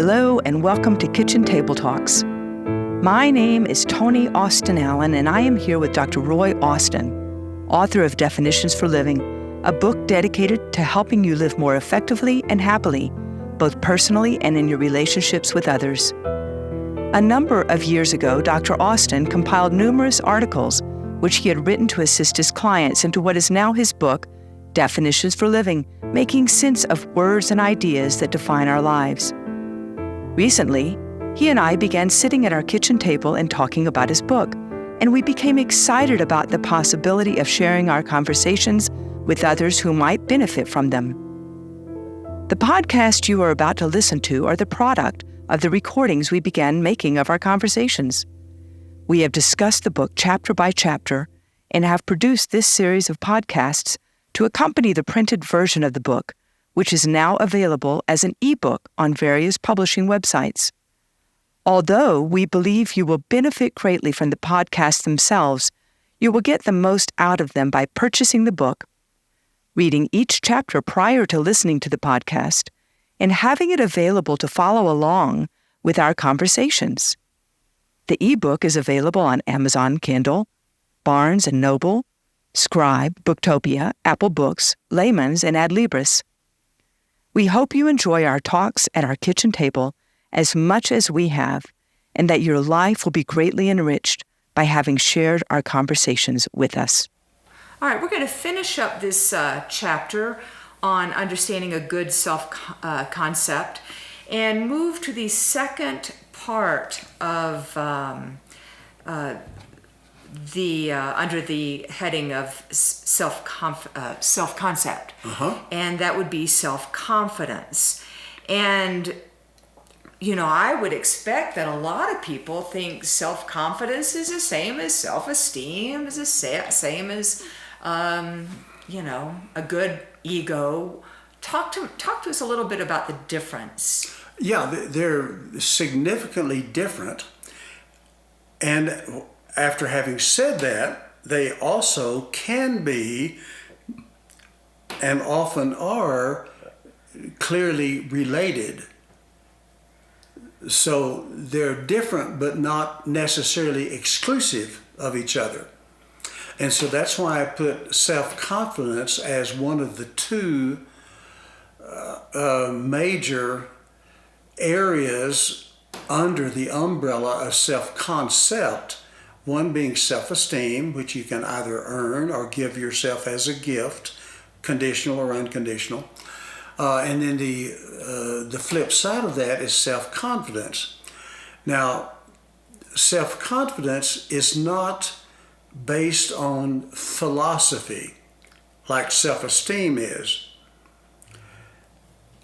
Hello and welcome to Kitchen Table Talks. My name is Toni Austin Allen, and I am here with Dr. Roy Austin, author of Definitions for Living, a book dedicated to helping you live more effectively and happily, both personally and in your relationships with others. A number of years ago, Dr. Austin compiled numerous articles which he had written to assist his clients into what is now his book, Definitions for Living, making sense of words and ideas that define our lives. Recently, he and I began sitting at our kitchen table and talking about his book, and we became excited about the possibility of sharing our conversations with others who might benefit from them. The podcast you are about to listen to are the product of the recordings we began making of our conversations. We have discussed the book chapter by chapter and have produced this series of podcasts to accompany the printed version of the book, which is now available as an ebook on various publishing websites. Although we believe you will benefit greatly from the podcasts themselves, you will get the most out of them by purchasing the book, reading each chapter prior to listening to the podcast, and having it available to follow along with our conversations. The ebook is available on Amazon Kindle, Barnes & Noble, Scribe, Booktopia, Apple Books, Layman's, and Adlibris. We hope you enjoy our talks at our kitchen table as much as we have, and that your life will be greatly enriched by having shared our conversations with us. All right, we're going to finish up this chapter on understanding a good self-concept and move to the second part of under the heading of self-concept, and that would be self-confidence. And I would expect that a lot of people think self-confidence is the same as self-esteem, is the same as a good ego. Talk to us a little bit about the difference. Yeah, they're significantly different, and after having said that, they also can be, and often are, clearly related. So they're different, but not necessarily exclusive of each other. And so that's why I put self-confidence as one of the two major areas under the umbrella of self-concept. One being self-esteem, which you can either earn or give yourself as a gift, conditional or unconditional. And then the flip side of that is self-confidence. Now, self-confidence is not based on philosophy like self-esteem is.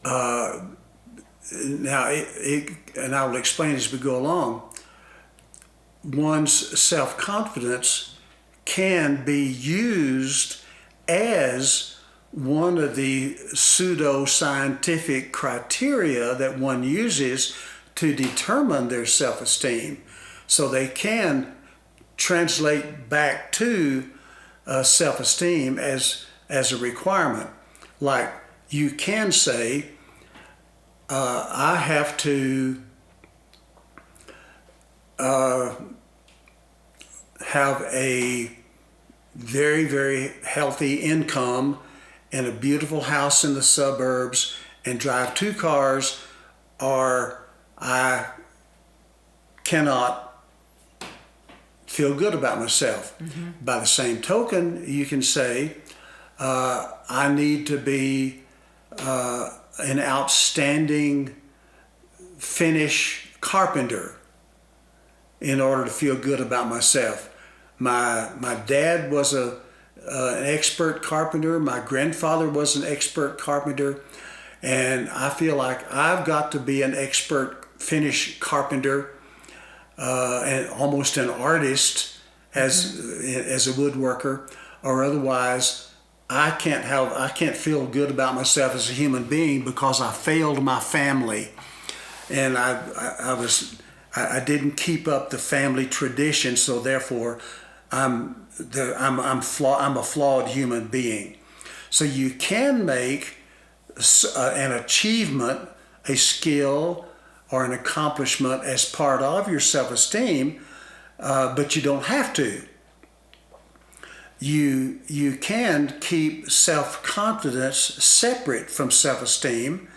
Now, and I will explain as we go along, one's self-confidence can be used as one of the pseudo-scientific criteria that one uses to determine their self-esteem. So they can translate back to self-esteem as a requirement. Like you can say, I have to have a very, very healthy income and a beautiful house in the suburbs and drive 2 cars, or I cannot feel good about myself. Mm-hmm. By the same token, you can say, I need to be an outstanding finish carpenter in order to feel good about myself. My dad was an expert carpenter. My grandfather was an expert carpenter. And I feel like I've got to be an expert finish carpenter and almost an artist as a woodworker, or otherwise I can't feel good about myself as a human being because I failed my family, and I didn't keep up the family tradition, so therefore I'm a flawed human being. So you can make an achievement, a skill, or an accomplishment as part of your self-esteem, but you don't have to. You can keep self-confidence separate from self-esteem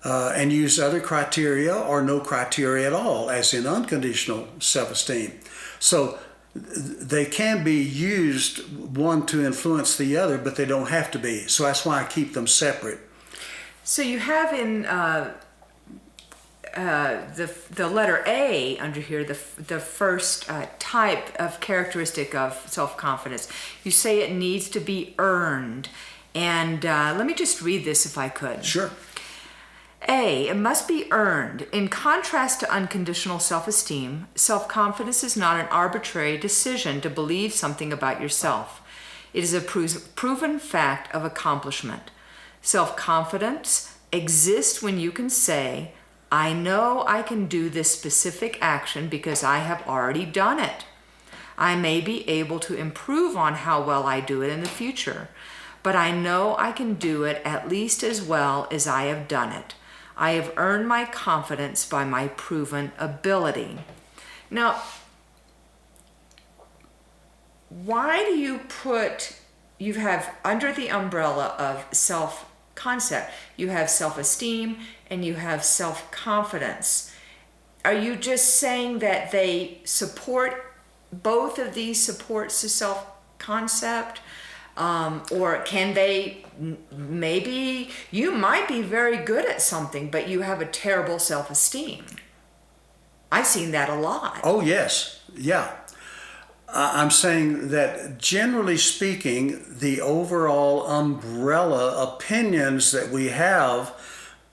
and use other criteria or no criteria at all, as in unconditional self-esteem. So they can be used one to influence the other, but they don't have to be. So that's why I keep them separate. So you have in the letter A under here, the first type of characteristic of self-confidence. You say it needs to be earned. And let me just read this if I could. Sure. A, it must be earned. In contrast to unconditional self-esteem, self-confidence is not an arbitrary decision to believe something about yourself. It is a proven fact of accomplishment. Self-confidence exists when you can say, I know I can do this specific action because I have already done it. I may be able to improve on how well I do it in the future, but I know I can do it at least as well as I have done it. I have earned my confidence by my proven ability. Now, why do you have under the umbrella of self-concept, you have self-esteem and you have self-confidence. Are you just saying that they support, both of these supports the self-concept? Or can they, maybe you might be very good at something, but you have a terrible self-esteem. I've seen that a lot. Oh, yes. Yeah. I'm saying that generally speaking, the overall umbrella opinions that we have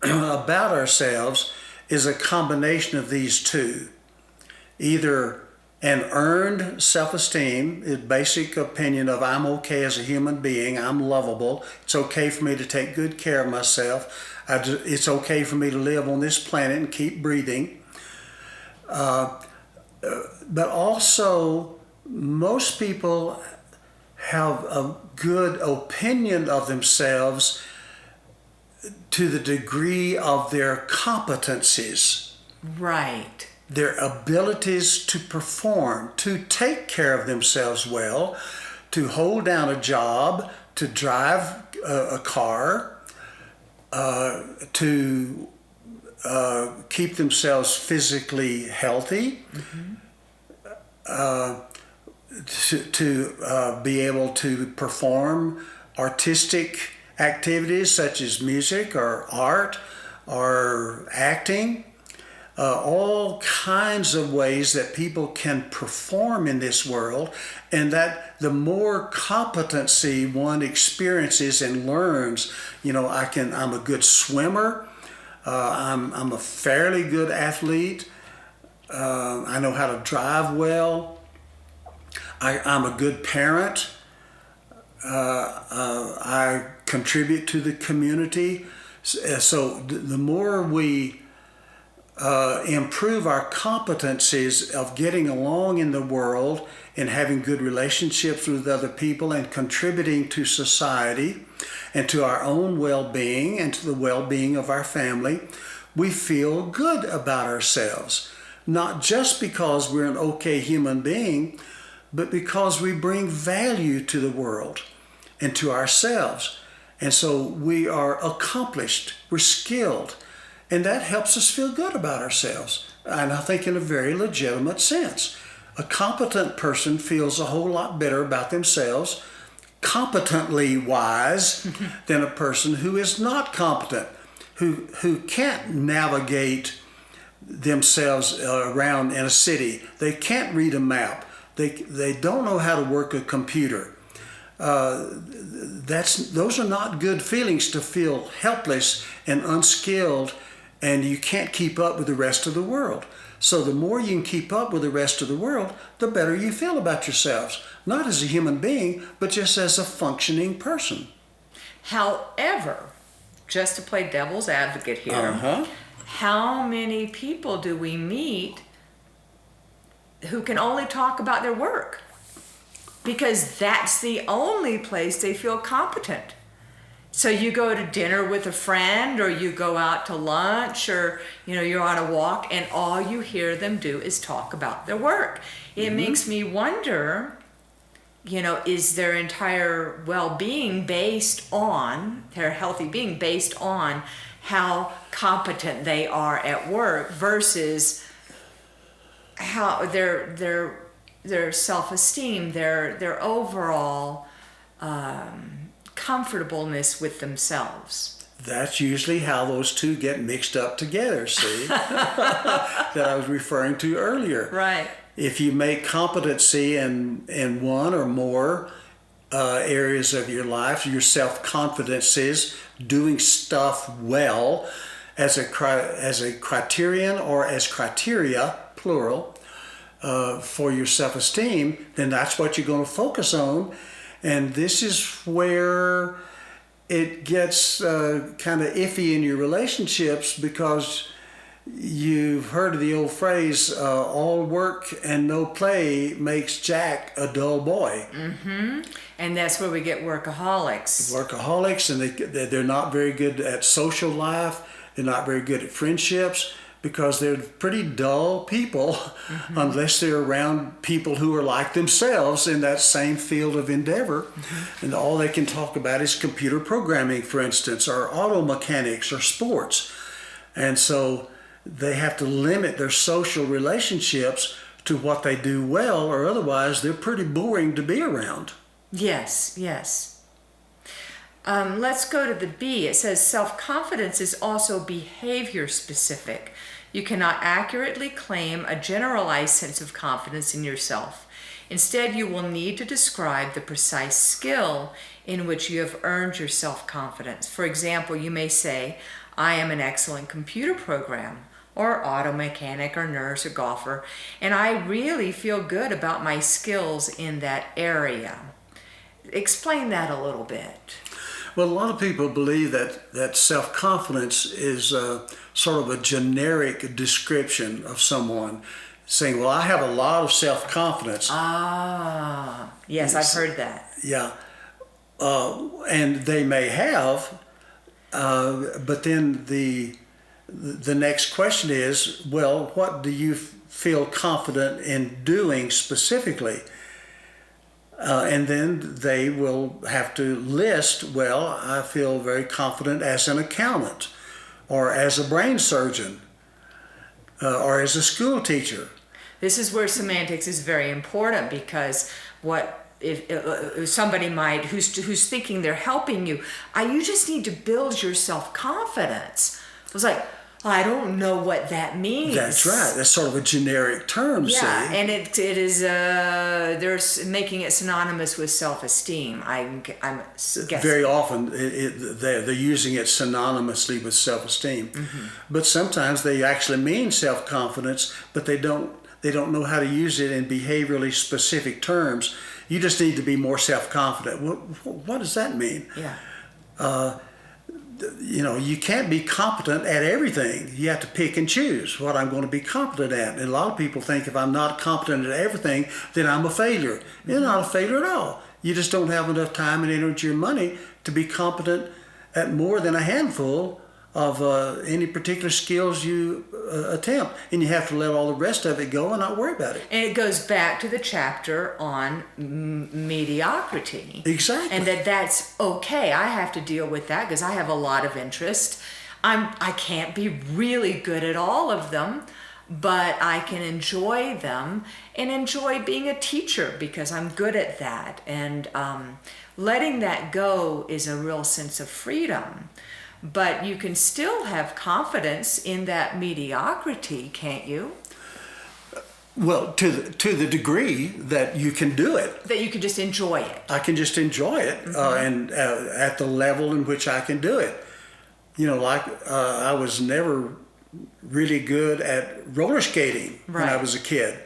about ourselves is a combination of these two. Either an earned self-esteem, a basic opinion of I'm okay as a human being, I'm lovable, it's okay for me to take good care of myself, it's okay for me to live on this planet and keep breathing. But also, most people have a good opinion of themselves to the degree of their competencies. Right. Their abilities to perform, to take care of themselves well, to hold down a job, to drive a car, to keep themselves physically healthy, to be able to perform artistic activities such as music or art or acting. All kinds of ways that people can perform in this world, and that the more competency one experiences and learns, I'm a good swimmer, I'm a fairly good athlete, I know how to drive well, I'm a good parent, I contribute to the community. So the more we improve our competencies of getting along in the world and having good relationships with other people and contributing to society and to our own well-being and to the well-being of our family, we feel good about ourselves. Not just because we're an okay human being, but because we bring value to the world and to ourselves. And so we are accomplished, we're skilled, and that helps us feel good about ourselves. And I think in a very legitimate sense. A competent person feels a whole lot better about themselves, competently wise, than a person who is not competent, who can't navigate themselves around in a city. They can't read a map. They don't know how to work a computer. Those are not good feelings, to feel helpless and unskilled, and you can't keep up with the rest of the world. So the more you can keep up with the rest of the world, the better you feel about yourselves. Not as a human being, but just as a functioning person. However, just to play devil's advocate here, how many people do we meet who can only talk about their work? Because that's the only place they feel competent. So you go to dinner with a friend, or you go out to lunch, or you're on a walk, and all you hear them do is talk about their work. It makes me wonder, is their entire well-being based on their healthy being based on how competent they are at work versus how their self-esteem, their overall comfortableness with themselves. That's usually how those two get mixed up together, see? That I was referring to earlier. Right. If you make competency in one or more areas of your life, your self-confidence is doing stuff well as a criterion or as criteria, plural, for your self-esteem, then that's what you're going to focus on. And this is where it gets kind of iffy in your relationships, because you've heard of the old phrase, all work and no play makes Jack a dull boy. Mm-hmm. And that's where we get workaholics. Workaholics, and they're not very good at social life. They're not very good at friendships, because they're pretty dull people unless they're around people who are like themselves in that same field of endeavor. And all they can talk about is computer programming, for instance, or auto mechanics or sports. And so they have to limit their social relationships to what they do well, or otherwise they're pretty boring to be around. Yes. Let's go to the B. It says self-confidence is also behavior specific. You cannot accurately claim a generalized sense of confidence in yourself. Instead, you will need to describe the precise skill in which you have earned your self-confidence. For example, you may say, I am an excellent computer program, or auto mechanic, or nurse, or golfer, and I really feel good about my skills in that area. Explain that a little bit. Well, a lot of people believe that self-confidence is sort of a generic description of someone, saying, well, I have a lot of self-confidence. Ah, yes, I've heard that. Yeah. And they may have, but then the next question is, well, what do you feel confident in doing specifically? And then they will have to list, well, I feel very confident as an accountant, or as a brain surgeon, or as a school teacher. This is where semantics is very important, because if somebody might, who's thinking they're helping you, you just need to build your self-confidence. It was like, I don't know what that means. That's right. That's sort of a generic term, yeah, see? and it is, they're making it synonymous with self-esteem. I'm guessing. Very often they're using it synonymously with self-esteem. But sometimes they actually mean self-confidence, but they don't know how to use it in behaviorally specific terms. You just need to be more self-confident. What does that mean? Yeah. You can't be competent at everything. You have to pick and choose what I'm going to be competent at. And a lot of people think if I'm not competent at everything, then I'm a failure. You're not a failure at all. You just don't have enough time and energy or money to be competent at more than a handful of any particular skills you attempt. And you have to let all the rest of it go and not worry about it. And it goes back to the chapter on mediocrity. Exactly. And that's okay. I have to deal with that because I have a lot of interest. I can't be really good at all of them, but I can enjoy them and enjoy being a teacher because I'm good at that. And letting that go is a real sense of freedom. But you can still have confidence in that mediocrity, can't you? Well, to the degree that you can do it. That you can just enjoy it. I can just enjoy it, and at the level in which I can do it. I was never really good at roller skating when I was a kid.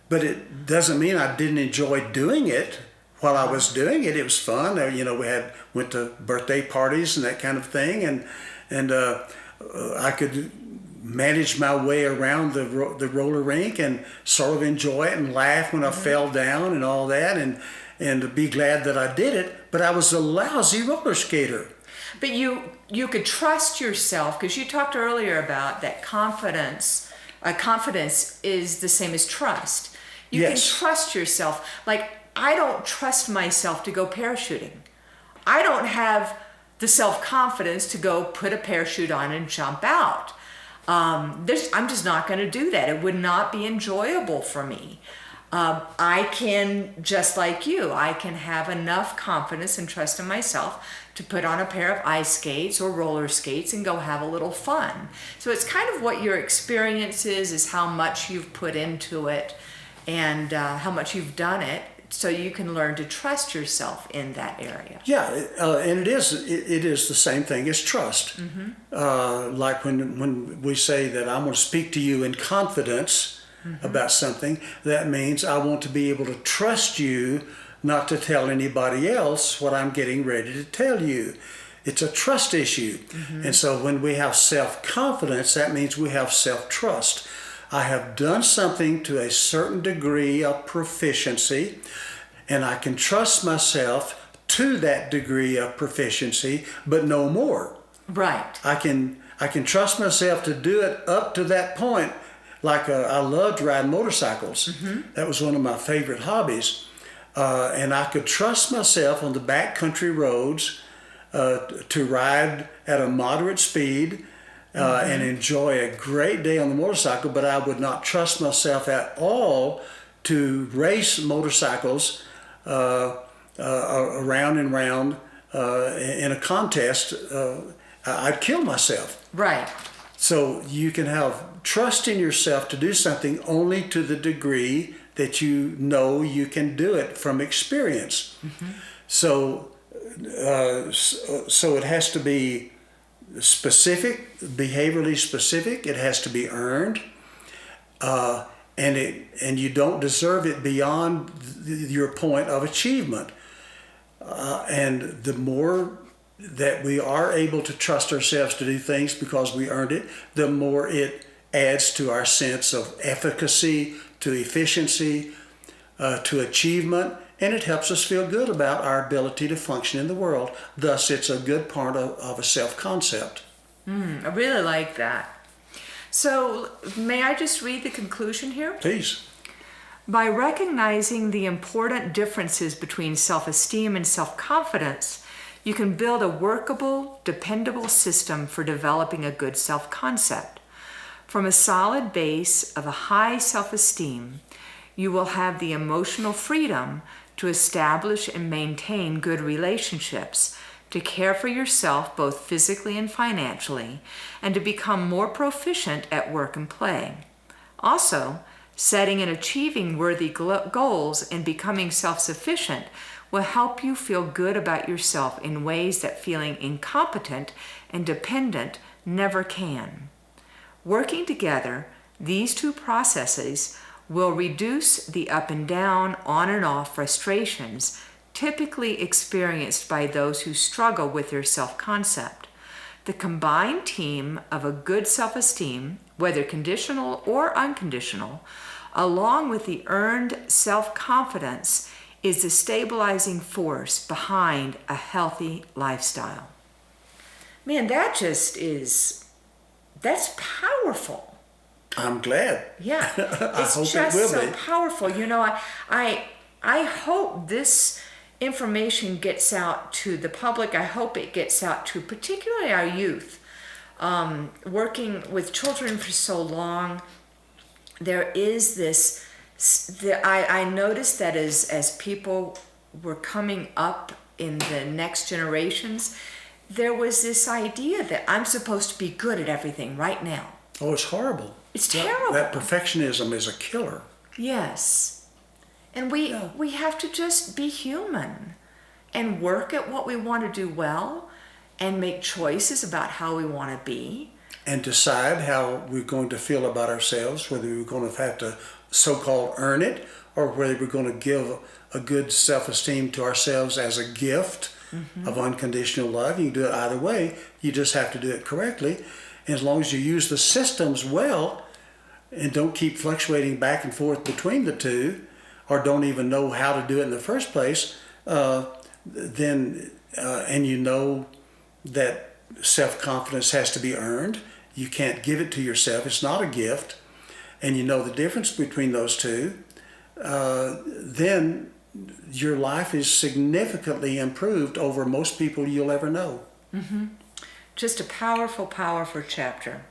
But it doesn't mean I didn't enjoy doing it. While I was doing it, it was fun. We went to birthday parties and that kind of thing, and I could manage my way around the roller rink and sort of enjoy it and laugh when I fell down and all that, and be glad that I did it. but I was a lousy roller skater. But you could trust yourself, because you talked earlier about that confidence. Confidence is the same as trust. You Yes. can trust yourself. Like, I don't trust myself to go parachuting. I don't have the self-confidence to go put a parachute on and jump out. I'm just not going to do that. It would not be enjoyable for me. I can, just like you, I can have enough confidence and trust in myself to put on a pair of ice skates or roller skates and go have a little fun. So it's kind of what your experience is how much you've put into it and how much you've done it, so you can learn to trust yourself in that area. Yeah, and it is the same thing as trust. Like when we say that I'm going to speak to you in confidence about something, that means I want to be able to trust you not to tell anybody else what I'm getting ready to tell you. It's a trust issue. And so when we have self-confidence, that means we have self-trust. I have done something to a certain degree of proficiency, and I can trust myself to that degree of proficiency, but no more. Right. I can trust myself to do it up to that point. Like I loved riding motorcycles. That was one of my favorite hobbies. And I could trust myself on the backcountry roads to ride at a moderate speed and enjoy a great day on the motorcycle, but I would not trust myself at all to race motorcycles around and round in a contest. I'd kill myself. Right. So you can have trust in yourself to do something only to the degree that you know you can do it from experience. So it has to be specific, behaviorally specific. It has to be earned, and you don't deserve it beyond your point of achievement. And the more that we are able to trust ourselves to do things because we earned it, the more it adds to our sense of efficacy, to efficiency, to achievement, and it helps us feel good about our ability to function in the world. Thus, it's a good part of a self-concept. I really like that. So, may I just read the conclusion here? Please. By recognizing the important differences between self-esteem and self-confidence, you can build a workable, dependable system for developing a good self-concept. From a solid base of a high self-esteem, you will have the emotional freedom to establish and maintain good relationships, to care for yourself both physically and financially, and to become more proficient at work and play. Also, setting and achieving worthy goals and becoming self-sufficient will help you feel good about yourself in ways that feeling incompetent and dependent never can. Working together, these two processes will reduce the up and down, on and off frustrations typically experienced by those who struggle with their self-concept. The combined team of a good self-esteem, whether conditional or unconditional, along with the earned self-confidence, is the stabilizing force behind a healthy lifestyle. Man, that's powerful. I'm glad. Yeah, it's hope just it will so be. powerful. You know, I hope this information gets out to the public. I hope it gets out to particularly our youth. Working with children for so long, there is this. I noticed that as people were coming up in the next generations, there was this idea that I'm supposed to be good at everything right now. Oh, it's horrible. It's terrible. That perfectionism is a killer. Yes. And we have to just be human and work at what we want to do well and make choices about how we want to be. And decide how we're going to feel about ourselves, whether we're going to have to so-called earn it or whether we're going to give a good self-esteem to ourselves as a gift of unconditional love. You can do it either way. You just have to do it correctly. And as long as you use the systems well and don't keep fluctuating back and forth between the two or don't even know how to do it in the first place, then and you know that self-confidence has to be earned. You can't give it to yourself. It's not a gift. And you know the difference between those two. Then your life is significantly improved over most people you'll ever know. Mm-hmm. Just a powerful, powerful chapter.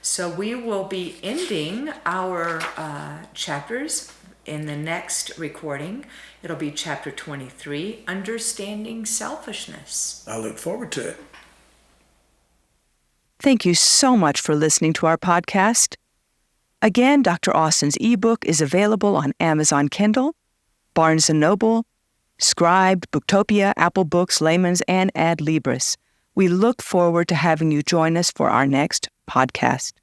So we will be ending our chapters in the next recording. It'll be chapter 23, Understanding Selfishness. I look forward to it. Thank you so much for listening to our podcast. Again, Dr. Austin's ebook is available on Amazon Kindle, Barnes & Noble, Scribe, Booktopia, Apple Books, Layman's, and Adlibris. We look forward to having you join us for our next podcast.